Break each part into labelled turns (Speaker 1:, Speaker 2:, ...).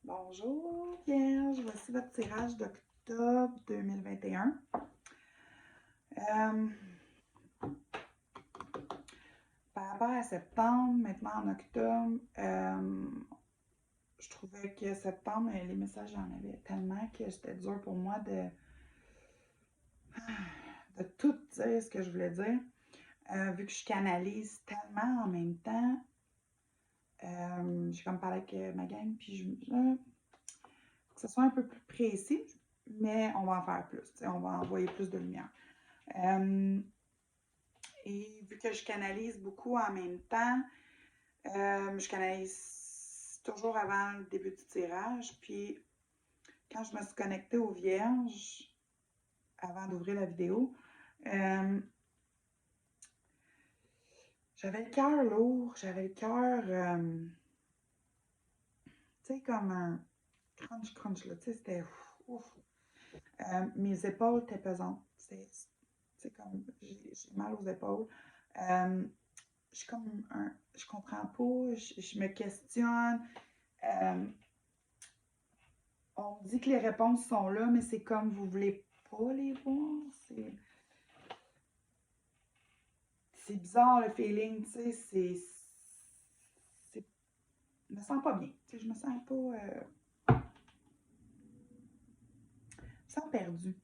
Speaker 1: Bonjour Vierge, voici votre tirage d'octobre 2021. Par rapport à septembre, maintenant en octobre, je trouvais que septembre, les messages, j'en avais tellement que c'était dur pour moi de tout dire ce que je voulais dire. Vu que je canalise tellement en même temps, j'ai comme parlé avec ma gang, puis que ce soit un peu plus précis, mais on va en faire plus, on va envoyer plus de lumière. Et vu que je canalise beaucoup en même temps, je canalise toujours avant le début du tirage. Puis quand je me suis connectée aux Vierges, avant d'ouvrir la vidéo, j'avais le cœur lourd, j'avais le cœur, tu sais, comme un crunch, là, tu sais, c'était ouf. Mes épaules étaient pesantes. C'est comme, j'ai mal aux épaules. Je suis comme je comprends pas, je me questionne. On dit que les réponses sont là, mais c'est comme vous voulez pas les voir. C'est bizarre le feeling, tu sais, je me sens pas bien. Tu sais, je me sens pas. Je me sens perdue.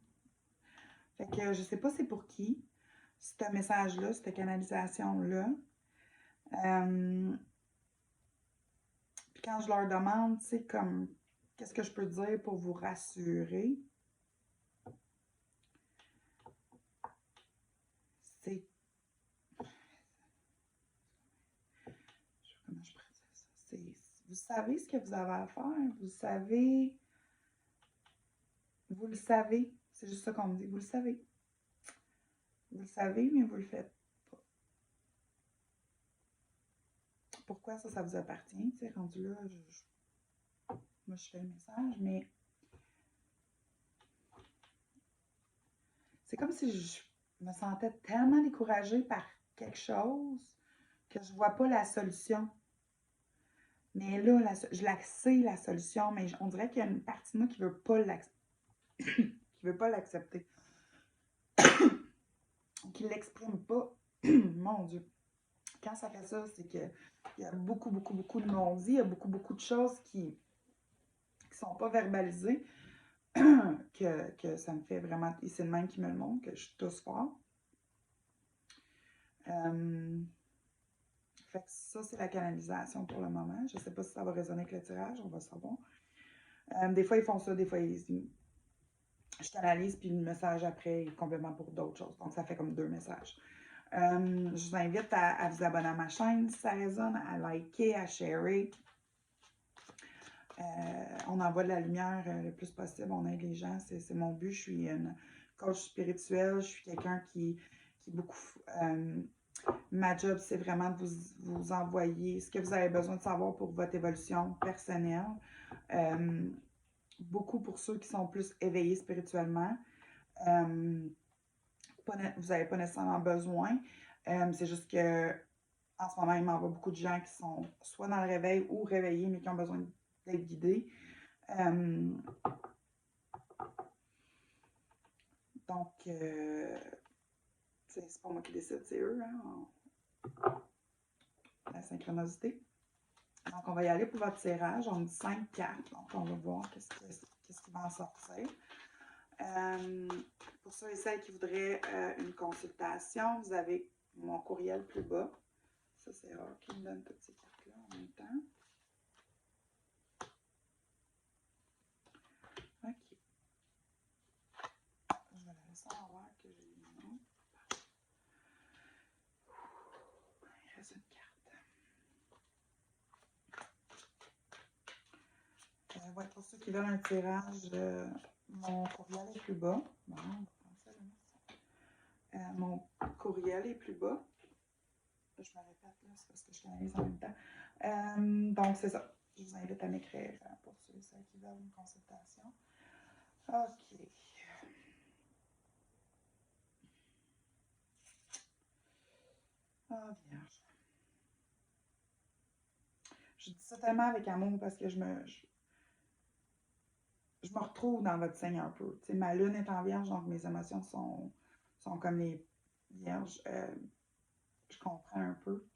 Speaker 1: Fait que je sais pas c'est pour qui, ce message-là, cette canalisation-là. Puis quand je leur demande, tu sais, comme, qu'est-ce que je peux dire pour vous rassurer, c'est. Comment je pourrais dire ça? Vous savez ce que vous avez à faire, vous le savez, c'est juste ça qu'on me dit, vous le savez. Vous le savez, mais vous le faites pas. Pourquoi ça vous appartient? Tu sais, rendu là, moi je fais le message, mais c'est comme si je me sentais tellement découragée par quelque chose que je vois pas la solution. Mais là, je la sais, la solution, mais on dirait qu'il y a une partie de moi qui veut pas l'accepter. Qui l'exprime pas. Mon Dieu. Quand ça fait ça, c'est qu'il y a beaucoup de non-dits, il y a beaucoup de choses qui sont pas verbalisées, que ça me fait vraiment. Et c'est le même qui me le montre, que je tousse fort. Fait que ça, c'est la canalisation pour le moment. Je sais pas si ça va résonner avec le tirage, on va savoir. Des fois, ils font ça, des fois, je canalise, puis le message après est complètement pour d'autres choses. Donc, ça fait comme 2 messages. Je vous invite à vous abonner à ma chaîne si ça résonne, à liker, à sharer. On envoie de la lumière le plus possible, on aide les gens, c'est mon but. Je suis une coach spirituelle, je suis quelqu'un qui beaucoup. Ma job, c'est vraiment de vous envoyer ce que vous avez besoin de savoir pour votre évolution personnelle. Beaucoup pour ceux qui sont plus éveillés spirituellement. Vous n'avez pas nécessairement besoin. C'est juste que en ce moment, il m'envoie beaucoup de gens qui sont soit dans le réveil ou réveillés, mais qui ont besoin d'être guidés. Donc, c'est pas moi qui décide, c'est eux, hein, la synchronicité. Donc, on va y aller pour votre tirage. On me dit 5 cartes, donc on va voir qu'est-ce qui va en sortir. Pour ceux et celles qui voudraient une consultation, vous avez mon courriel plus bas. Ça, c'est rare qui me donne toutes ces cartes-là en même temps. OK. Je vais la laisser en voir que j'ai eu mon nom. Il reste une carte. Ouais, pour ceux qui veulent un tirage, mon courriel est plus bas. Bon, on va prendre ça là. Mon courriel est plus bas. Je me répète là, c'est parce que je canalise en même temps. Donc, c'est ça. Je vous invite à m'écrire pour ceux et celles qui veulent une consultation. OK. Ah, Vierge. Je dis ça tellement avec amour parce que je me retrouve dans votre signe un peu. Tu sais, ma lune est en vierge, donc mes émotions sont comme les vierges. Je comprends un peu.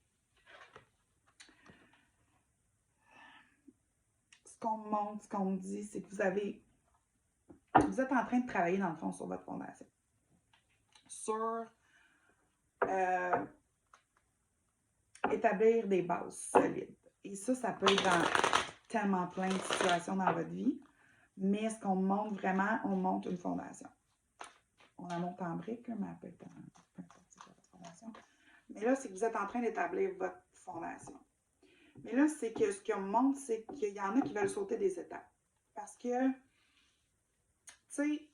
Speaker 1: Ce qu'on me montre, ce qu'on me dit, c'est que vous êtes en train de travailler dans le fond sur votre fondation. Sur établir des bases solides. Et ça peut être dans tellement plein de situations dans votre vie. Mais ce qu'on montre vraiment, on monte une fondation. On la monte en briques, mais elle peut être peu importe c'est quoi votre fondation. Mais là, c'est que vous êtes en train d'établir votre fondation. Mais là, c'est que ce qu'on montre, c'est qu'il y en a qui veulent sauter des étapes. Parce que, tu sais,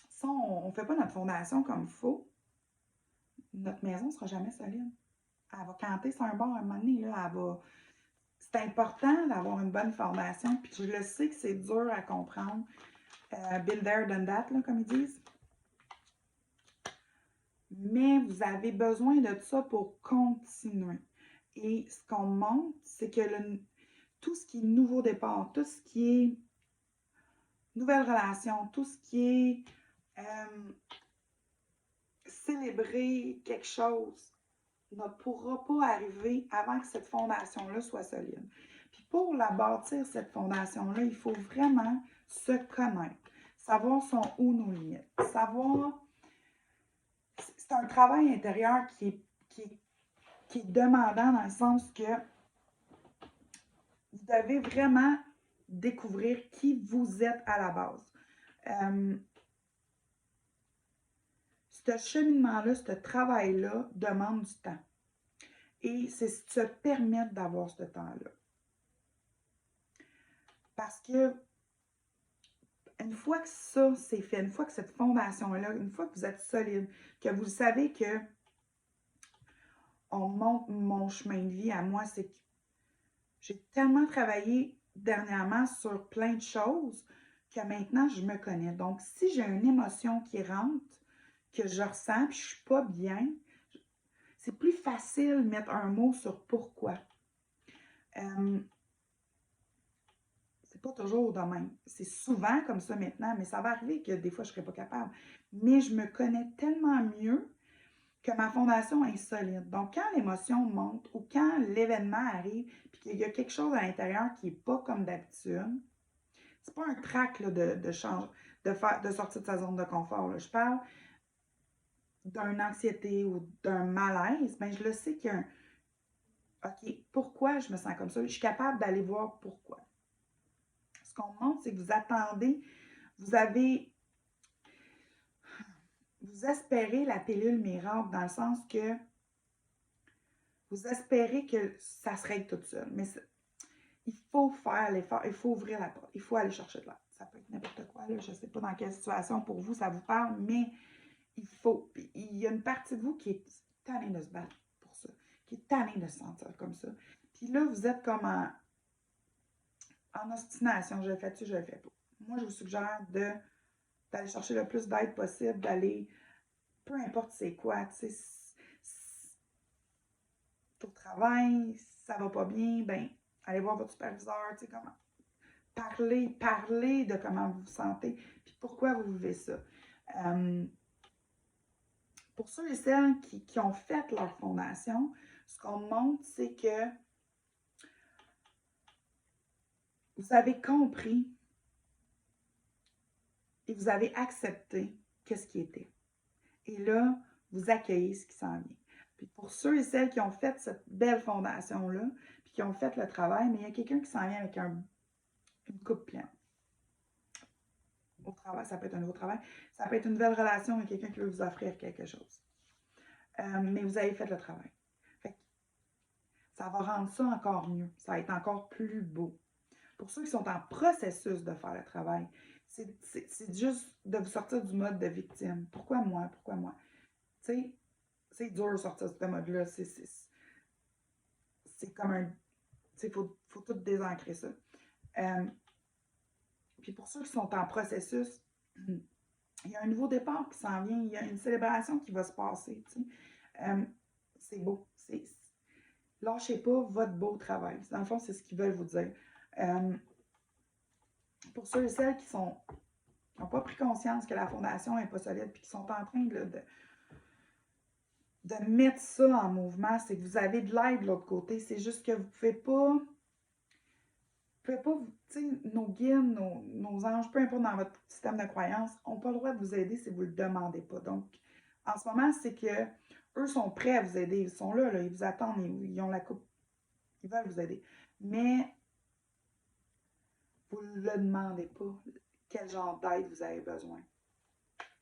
Speaker 1: si on ne fait pas notre fondation comme il faut, notre maison ne sera jamais solide. Elle va canter sur un bord à un moment donné, là, c'est important d'avoir une bonne formation, puis je le sais que c'est dur à comprendre. Been there, done that, là, comme ils disent. Mais vous avez besoin de ça pour continuer. Et ce qu'on montre, c'est que tout ce qui est nouveau départ, tout ce qui est nouvelle relation, tout ce qui est célébrer quelque chose, ne pourra pas arriver avant que cette fondation-là soit solide. Puis pour la bâtir, cette fondation-là, il faut vraiment se connaître, savoir son où nos limites, savoir... C'est un travail intérieur qui est demandant dans le sens que vous devez vraiment découvrir qui vous êtes à la base. Ce cheminement-là, ce travail-là demande du temps. Et c'est se permettre d'avoir ce temps-là. Parce que une fois que ça, c'est fait, une fois que cette fondation-là, une fois que vous êtes solide, que vous savez que on monte mon chemin de vie à moi, c'est que j'ai tellement travaillé dernièrement sur plein de choses que maintenant, je me connais. Donc, si j'ai une émotion qui rentre, que je ressens, puis je ne suis pas bien, c'est plus facile de mettre un mot sur pourquoi. C'est pas toujours de même. C'est souvent comme ça maintenant, mais ça va arriver que des fois, je ne serai pas capable. Mais je me connais tellement mieux que ma fondation est solide. Donc, quand l'émotion monte ou quand l'événement arrive puis qu'il y a quelque chose à l'intérieur qui n'est pas comme d'habitude, c'est pas un trac là, de sortir de sa zone de confort. Là. Je parle d'une anxiété ou d'un malaise, bien, je le sais qu'il y a un OK, pourquoi je me sens comme ça? Je suis capable d'aller voir pourquoi. Ce qu'on montre, c'est que vous attendez, vous espérez la pilule miracle dans le sens que vous espérez que ça se règle tout seul. Mais il faut faire l'effort, il faut ouvrir la porte, il faut aller chercher de l'aide. Ça peut être n'importe quoi, là, je ne sais pas dans quelle situation pour vous ça vous parle, mais il faut. Il y a une partie de vous qui est tannée de se battre pour ça, qui est tannée de se sentir comme ça. Puis là, vous êtes comme en obstination, je le fais-tu, je le fais pas. Moi, je vous suggère d'aller chercher le plus d'aide possible, d'aller, peu importe c'est quoi, tu sais, au travail, ça va pas bien, ben, allez voir votre superviseur, tu sais, comment. Parlez de comment vous vous sentez, puis pourquoi vous vivez ça. Pour ceux et celles qui ont fait leur fondation, ce qu'on montre, c'est que vous avez compris et vous avez accepté ce qui était. Et là, vous accueillez ce qui s'en vient. Puis pour ceux et celles qui ont fait cette belle fondation-là, puis qui ont fait le travail, mais il y a quelqu'un qui s'en vient avec une coupe pleine. Au travail, ça peut être un nouveau travail, ça peut être une nouvelle relation avec quelqu'un qui veut vous offrir quelque chose. Mais vous avez fait le travail. Fait que ça va rendre ça encore mieux. Ça va être encore plus beau. Pour ceux qui sont en processus de faire le travail, c'est juste de vous sortir du mode de victime. Pourquoi moi? Pourquoi moi? Tu sais, c'est dur de sortir de ce mode-là. C'est comme un... Tu sais, il faut tout désancrer ça. Puis pour ceux qui sont en processus, il y a un nouveau départ qui s'en vient. Il y a une célébration qui va se passer. Tu sais. C'est beau. Lâchez pas votre beau travail. Dans le fond, c'est ce qu'ils veulent vous dire. pour ceux et celles qui n'ont pas pris conscience que la fondation n'est pas solide, puis qui sont en train de mettre ça en mouvement, c'est que vous avez de l'aide de l'autre côté. C'est juste que vous ne pouvez pas, tu sais, nos guides, nos anges, peu importe dans votre système de croyance, n'ont pas le droit de vous aider si vous ne le demandez pas. Donc, en ce moment, c'est que eux sont prêts à vous aider. Ils sont là, ils vous attendent, ils ont la coupe. Ils veulent vous aider. Mais vous ne le demandez pas. Quel genre d'aide vous avez besoin.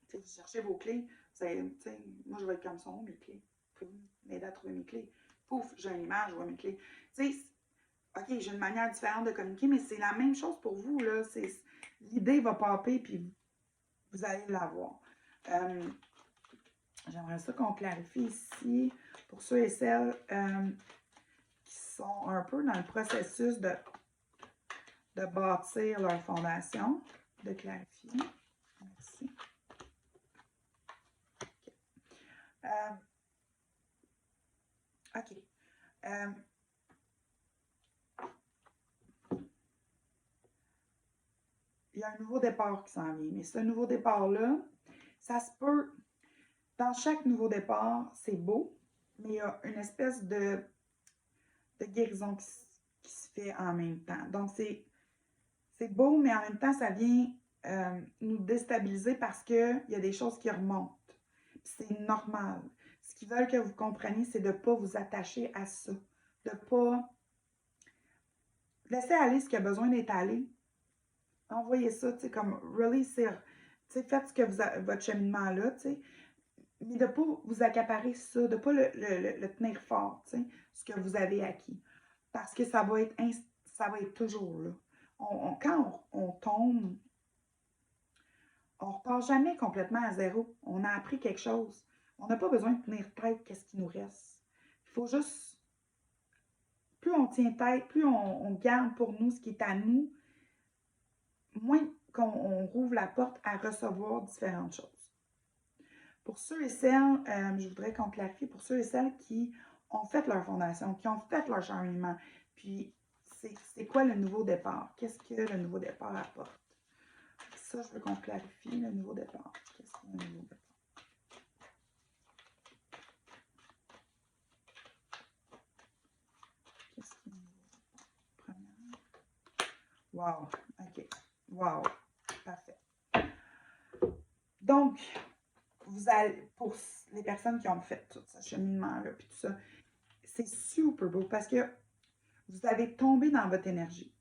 Speaker 1: T'sais, vous cherchez vos clés. Vous avez, moi, je vais être comme ça, mes clés. Pouvez-vous m'aider à trouver mes clés? Pouf, j'ai une image, je vois mes clés. OK, j'ai une manière différente de communiquer, mais c'est la même chose pour vous. L'idée va popper, puis vous allez l'avoir. J'aimerais ça qu'on clarifie ici, pour ceux et celles qui sont un peu dans le processus de bâtir leur fondation, de clarifier. Merci. OK. Il y a un nouveau départ qui s'en vient. Mais ce nouveau départ-là, ça se peut. Dans chaque nouveau départ, c'est beau, mais il y a une espèce de guérison qui se fait en même temps. Donc, c'est beau, mais en même temps, ça vient nous déstabiliser parce qu'il y a des choses qui remontent. C'est normal. Ce qu'ils veulent que vous compreniez, c'est de ne pas vous attacher à ça. De ne pas laisser aller ce qui a besoin d'être allé. Envoyez ça, tu sais, comme release, tu sais, faites ce que votre cheminement là, tu sais, mais de ne pas vous accaparer ça, de ne pas le tenir fort, tu sais, ce que vous avez acquis. Parce que ça va être toujours là. Quand on tombe, on ne repart jamais complètement à zéro. On a appris quelque chose. On n'a pas besoin de tenir tête qu'est-ce qui nous reste. Il faut juste, plus on tient tête, plus on garde pour nous ce qui est à nous, moins qu'on rouvre la porte à recevoir différentes choses. Pour ceux et celles, je voudrais qu'on clarifie, pour ceux et celles qui ont fait leur fondation, qui ont fait leur cheminement, puis c'est quoi le nouveau départ? Qu'est-ce que le nouveau départ apporte? Ça, je veux qu'on clarifie le nouveau départ. Qu'est-ce que le nouveau départ? Qu'est-ce que le nouveau départ? Wow, OK. Wow, parfait. Donc, vous allez, pour les personnes qui ont fait tout ce cheminement-là, puis tout ça, c'est super beau parce que vous avez tombé dans votre énergie,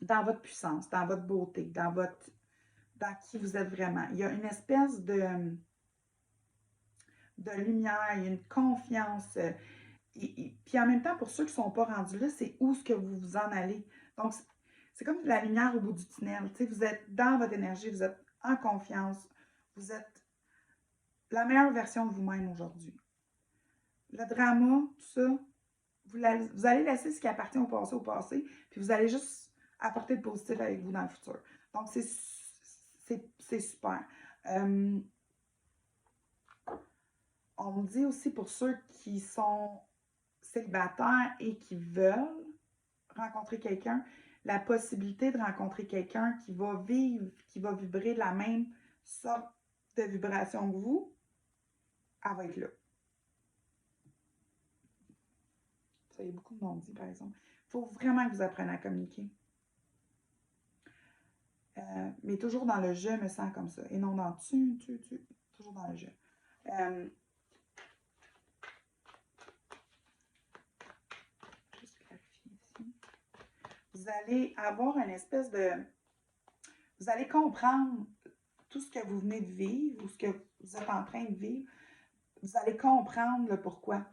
Speaker 1: dans votre puissance, dans votre beauté, dans qui vous êtes vraiment. Il y a une espèce de lumière, il y a une confiance. Puis en même temps, pour ceux qui ne sont pas rendus là, c'est où est-ce que vous vous en allez. Donc, c'est comme de la lumière au bout du tunnel. Vous êtes dans votre énergie, vous êtes en confiance, vous êtes la meilleure version de vous-même aujourd'hui. Le drama, tout ça, vous allez laisser ce qui appartient au passé, puis vous allez juste apporter le positif avec vous dans le futur. Donc, c'est super. On me dit aussi pour ceux qui sont célibataires et qui veulent rencontrer quelqu'un, la possibilité de rencontrer quelqu'un qui va vivre, qui va vibrer de la même sorte de vibration que vous, elle va être là. Ça y a beaucoup de monde dit, par exemple. Il faut vraiment que vous appreniez à communiquer. Mais toujours dans le « je me sens comme ça » et non dans « tu », toujours dans le « je ». Juste clarifier ici. Vous allez avoir une espèce de... Vous allez comprendre tout ce que vous venez de vivre ou ce que vous êtes en train de vivre. Vous allez comprendre le pourquoi.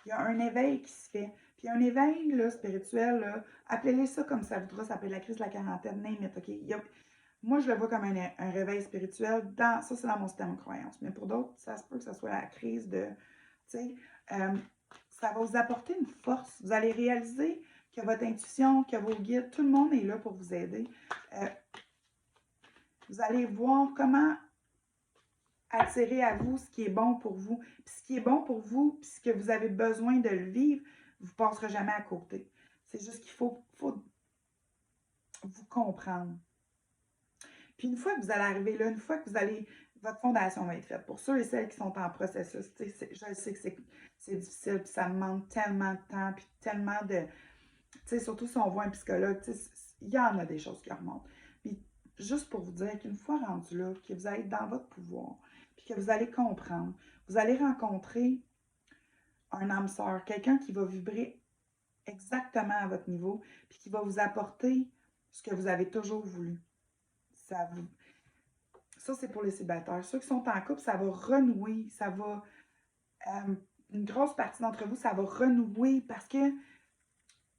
Speaker 1: Il y a un éveil qui se fait. Puis un éveil là, spirituel, appelez-les ça comme ça voudra, ça s'appelle la crise de la quarantaine, name OK? Moi, je le vois comme un réveil spirituel. Ça, c'est dans mon système de croyance. Mais pour d'autres, ça se peut que ce soit la crise de... Tu sais, ça va vous apporter une force. Vous allez réaliser que votre intuition, que vos guides, tout le monde est là pour vous aider. Vous allez voir comment attirer à vous ce qui est bon pour vous. Puis ce qui est bon pour vous, puis ce que vous avez besoin de le vivre, vous ne passerez jamais à côté. C'est juste qu'il faut vous comprendre. Puis une fois que vous allez arriver là, une fois que votre fondation va être faite, pour ceux et celles qui sont en processus, je sais que c'est difficile, puis ça demande tellement de temps, puis tellement de, surtout si on voit un psychologue, il y en a des choses qui remontent. Puis juste pour vous dire qu'une fois rendu là, que vous allez être dans votre pouvoir, puis que vous allez comprendre, vous allez rencontrer un âme sœur, quelqu'un qui va vibrer exactement à votre niveau, puis qui va vous apporter ce que vous avez toujours voulu. Ça c'est pour les célibataires. Ceux qui sont en couple, ça va renouer, une grosse partie d'entre vous, ça va renouer parce que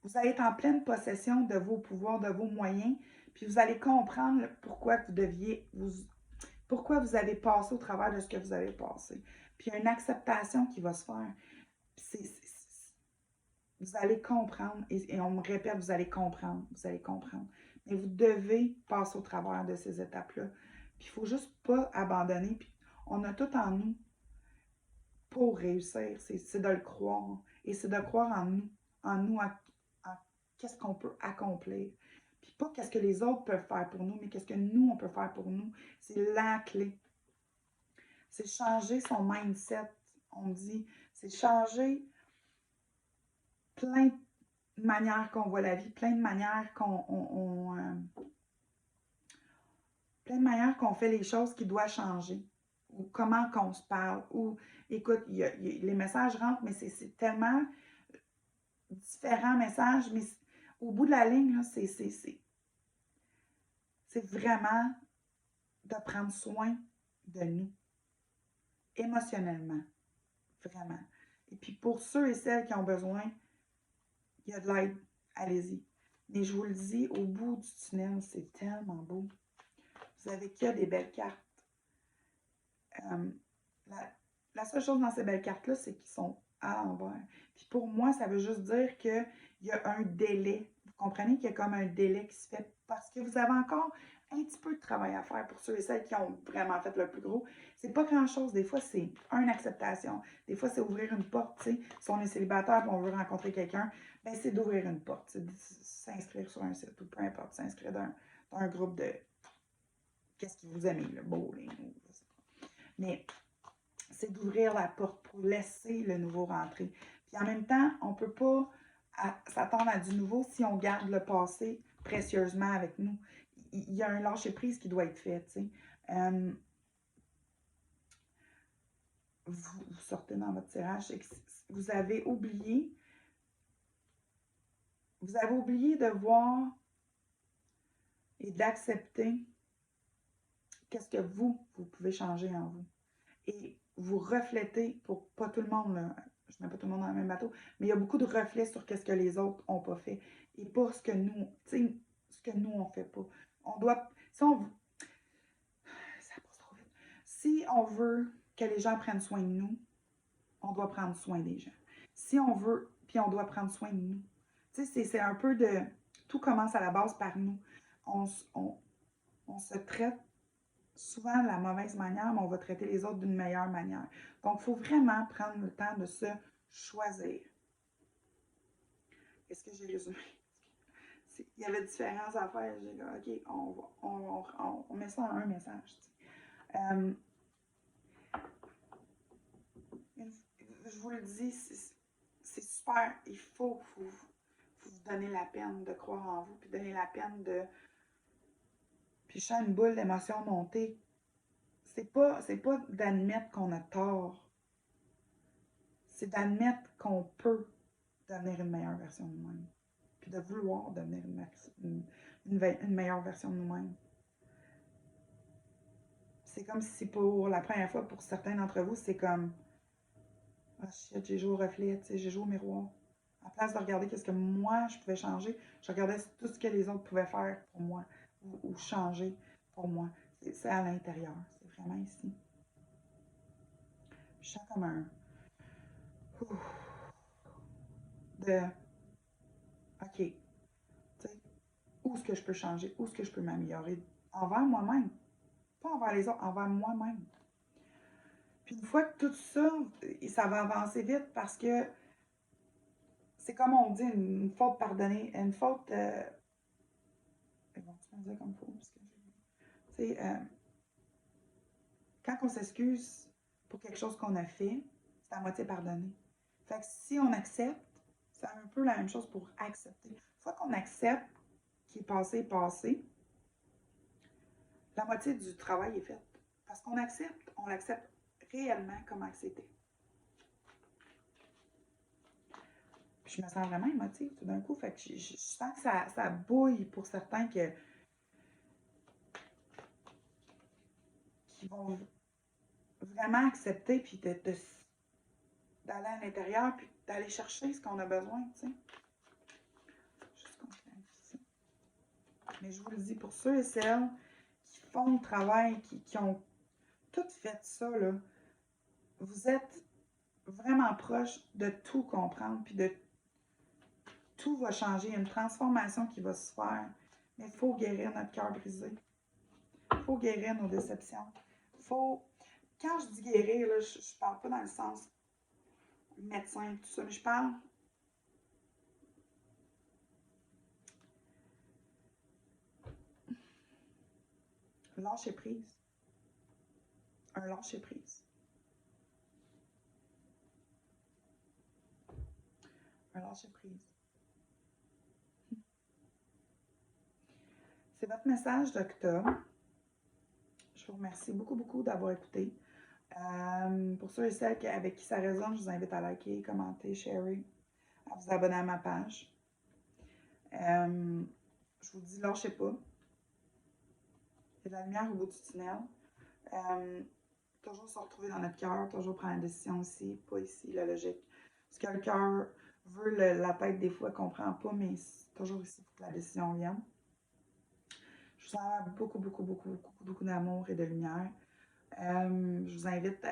Speaker 1: vous allez être en pleine possession de vos pouvoirs, de vos moyens, puis vous allez comprendre pourquoi vous avez passé au travers de ce que vous avez passé. Puis il y a une acceptation qui va se faire. Vous allez comprendre, et on me répète, vous allez comprendre. Mais vous devez passer au travers de ces étapes-là. Puis il ne faut juste pas abandonner. Puis on a tout en nous pour réussir. C'est de le croire. Et c'est de croire en nous, en qu'est-ce qu'on peut accomplir. Puis pas qu'est-ce que les autres peuvent faire pour nous, mais qu'est-ce que nous, on peut faire pour nous. C'est la clé. C'est changer son mindset, on dit. C'est changer plein de manières qu'on voit la vie, plein de manières qu'on fait les choses qui doivent changer. Ou comment qu'on se parle. Ou, écoute, les messages rentrent, mais c'est tellement différents messages, mais au bout de la ligne, là, c'est vraiment de prendre soin de nous, émotionnellement, vraiment. Et puis pour ceux et celles qui ont besoin, il y a de l'aide, allez-y. Mais je vous le dis, au bout du tunnel, c'est tellement beau. Vous avez que des belles cartes. La seule chose dans ces belles cartes-là, c'est qu'ils sont à l'envers. Puis pour moi, ça veut juste dire qu'il y a un délai. Vous comprenez qu'il y a comme un délai qui se fait parce que vous avez encore un petit peu de travail à faire pour ceux et celles qui ont vraiment fait le plus gros. C'est pas grand-chose. Des fois, c'est une acceptation. Des fois, c'est ouvrir une porte. T'sais. Si on est célibataire et on veut rencontrer quelqu'un, ben c'est d'ouvrir une porte. C'est de s'inscrire sur un site ou peu importe, s'inscrire dans un groupe de qu'est-ce que vous aimez, le bowling ou je sais pas. Mais c'est d'ouvrir la porte pour laisser le nouveau rentrer. Puis en même temps, on ne peut pas s'attendre à du nouveau si on garde le passé précieusement avec nous. Il y a un lâcher-prise qui doit être fait, tu sais. Vous sortez dans votre tirage et vous avez oublié de voir et d'accepter qu'est-ce que vous pouvez changer en vous. Et vous reflétez, pour pas tout le monde, là, je ne mets pas tout le monde dans le même bateau, mais il y a beaucoup de reflets sur qu'est-ce que les autres n'ont pas fait. Et pas ce que nous, on fait pas. On doit, si on, ça passe trop vite. Si on veut que les gens prennent soin de nous, on doit prendre soin des gens. Si on veut, puis on doit prendre soin de nous. Tu sais, c'est un peu de, tout commence à la base par nous. On se traite souvent de la mauvaise manière, mais on va traiter les autres d'une meilleure manière. Donc, il faut vraiment prendre le temps de se choisir. Est-ce que j'ai résumé? Il y avait différentes affaires. J'ai dit, OK, on met ça en un message. Je vous le dis, c'est super. Il faut vous donner la peine de croire en vous, puis donner la peine de... Puis je sens une boule d'émotion monter. C'est pas d'admettre qu'on a tort. C'est d'admettre qu'on peut devenir une meilleure version de nous-mêmes. Puis de vouloir devenir une meilleure version de nous-mêmes. C'est comme si pour la première fois, pour certains d'entre vous, c'est comme ah shit, j'ai joué au reflet, j'ai joué au miroir. À place de regarder qu'est-ce que moi je pouvais changer, je regardais tout ce que les autres pouvaient faire pour moi ou changer pour moi. C'est à l'intérieur, c'est vraiment ici. Je sens comme un de OK, tu sais, où est-ce que je peux changer, où est-ce que je peux m'améliorer envers moi-même, pas envers les autres, envers moi-même. Puis une fois que tout ça, ça va avancer vite parce que c'est comme on dit, une faute pardonnée, une faute. Bon, tu me dire comme faute, parce que Tu sais, quand on s'excuse pour quelque chose qu'on a fait, c'est à moitié pardonné. Fait que si on accepte, c'est un peu la même chose pour accepter. Une fois qu'on accepte qui est passé, la moitié du travail est fait. Parce qu'on accepte, on l'accepte réellement comment c'était. Puis je me sens vraiment émotive tout d'un coup. Fait que je sens que ça bouille pour certains qui vont vraiment accepter puis d'aller à l'intérieur puis d'aller chercher ce qu'on a besoin, tu sais. Juste qu'on clarifie ça. Mais je vous le dis, pour ceux et celles qui font le travail, qui ont tout fait ça, là, vous êtes vraiment proche de tout comprendre, puis de tout va changer. Il y a une transformation qui va se faire. Mais il faut guérir notre cœur brisé. Il faut guérir nos déceptions. Faut. Quand je dis guérir, là, je ne parle pas dans le sens médecin, tout ça, mais je parle lâcher prise. Un lâcher prise. Un lâcher prise. C'est votre message d'octobre. Je vous remercie beaucoup, beaucoup d'avoir écouté. Pour ceux et celles avec qui ça résonne, je vous invite à liker, commenter, sharer, à vous abonner à ma page. Je vous dis, lâchez pas. Il y a de la lumière au bout du tunnel. Toujours se retrouver dans notre cœur, toujours prendre la décision aussi, pas ici, la logique. Ce que le cœur veut, la tête, des fois, ne comprend pas, mais c'est toujours ici pour que la décision vienne. Je vous envoie beaucoup, beaucoup, beaucoup, beaucoup, beaucoup d'amour et de lumière. Je vous invite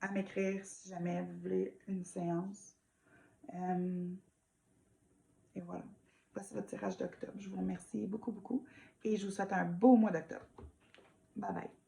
Speaker 1: à m'écrire si jamais vous voulez une séance. Et voilà. Voici votre tirage d'octobre. Je vous remercie beaucoup, beaucoup. Et je vous souhaite un beau mois d'octobre. Bye bye.